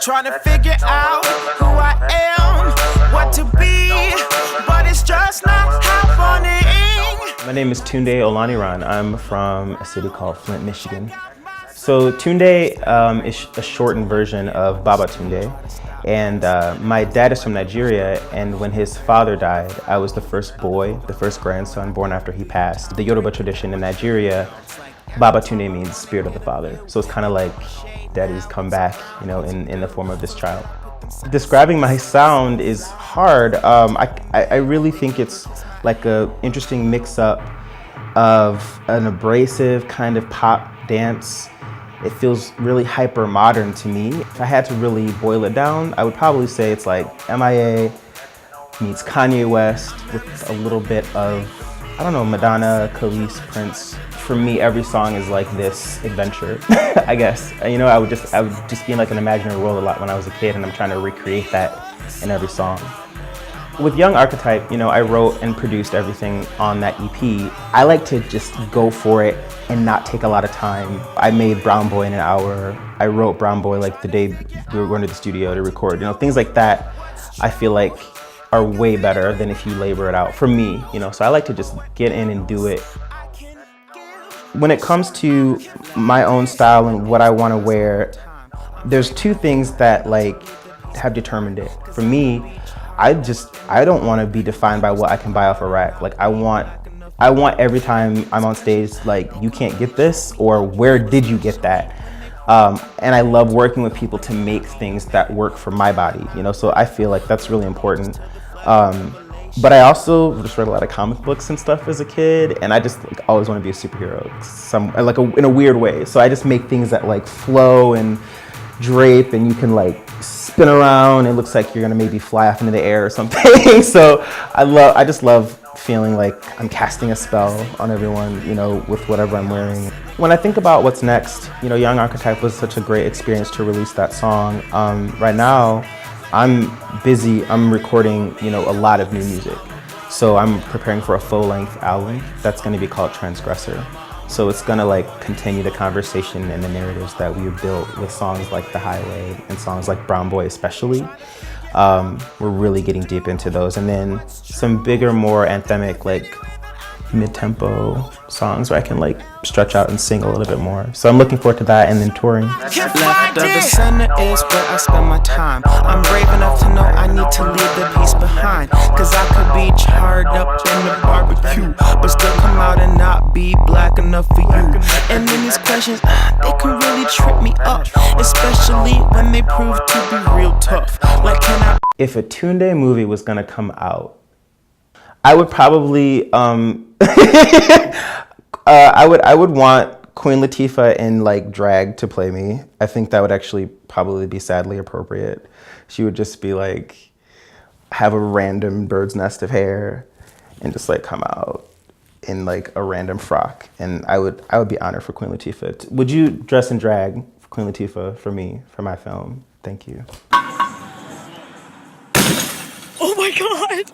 Trying to figure out who I am, what to be, but it's just not happening. My name is Tunde Olaniran. I'm from a city called Flint, Michigan. So Tunde is a shortened version of Baba Tunde. And my dad is from Nigeria, and when his father died, I was the first boy, the first grandson born after he passed. The Yoruba tradition in Nigeria, Baba Tunde means spirit of the father. So it's kind of like daddy's come back, you know, in the form of this child. Describing my sound is hard. I really think it's like an interesting mix-up of an abrasive kind of pop dance. It feels really hyper modern to me. If I had to really boil it down, I would probably say it's like MIA meets Kanye West with a little bit of, I don't know, Madonna, Khalees, Prince. For me, every song is like this adventure, I guess. You know, I would just be in like an imaginary world a lot when I was a kid, and I'm trying to recreate that in every song. With Young Archetype, you know, I wrote and produced everything on that EP. I like to just go for it and not take a lot of time. I made Brown Boy in an hour. I wrote Brown Boy like the day we were going to the studio to record. You know, things like that I feel like are way better than if you labor it out, for me, you know. So I like to just get in and do it. When it comes to my own style and what I want to wear, there's two things that like have determined it. For me, I don't want to be defined by what I can buy off a rack. Like I want every time I'm on stage, like, you can't get this, or where did you get that? And I love working with people to make things that work for my body, you know, so I feel like that's really important. But I also just read a lot of comic books and stuff as a kid, and I just like always want to be a superhero, in a weird way. So I just make things that like flow and drape, and you can like spin around. It looks like you're gonna maybe fly off into the air or something. So I just love feeling like I'm casting a spell on everyone, you know, with whatever I'm wearing. When I think about what's next, you know, Young Archetype was such a great experience to release that song. Right now, I'm busy. I'm recording, you know, a lot of new music. So I'm preparing for a full-length album that's going to be called Transgressor. So it's going to like continue the conversation and the narratives that we've built with songs like The Highway and songs like Brown Boy especially. We're really getting deep into those. And then some bigger, more anthemic, like mid-tempo songs where I can like stretch out and sing a little bit more. So I'm looking forward to that, and then touring. Left of the center is where I spend my time. I'm brave enough to know I need to leave the peace behind, cause I could be charred up in the barbecue, but still come out and not be black enough for you. And then these questions, they can really trip me up, especially when they prove to be real tough. Like, can I? If a Tunde movie was gonna come out, I would probably I would want Queen Latifah in like drag to play me. I think that would actually probably be sadly appropriate. She would just be like, have a random bird's nest of hair and just like come out in like a random frock. And I would be honored for Queen Latifah. Would you dress in drag for Queen Latifah for me, for my film? Thank you. Oh my God.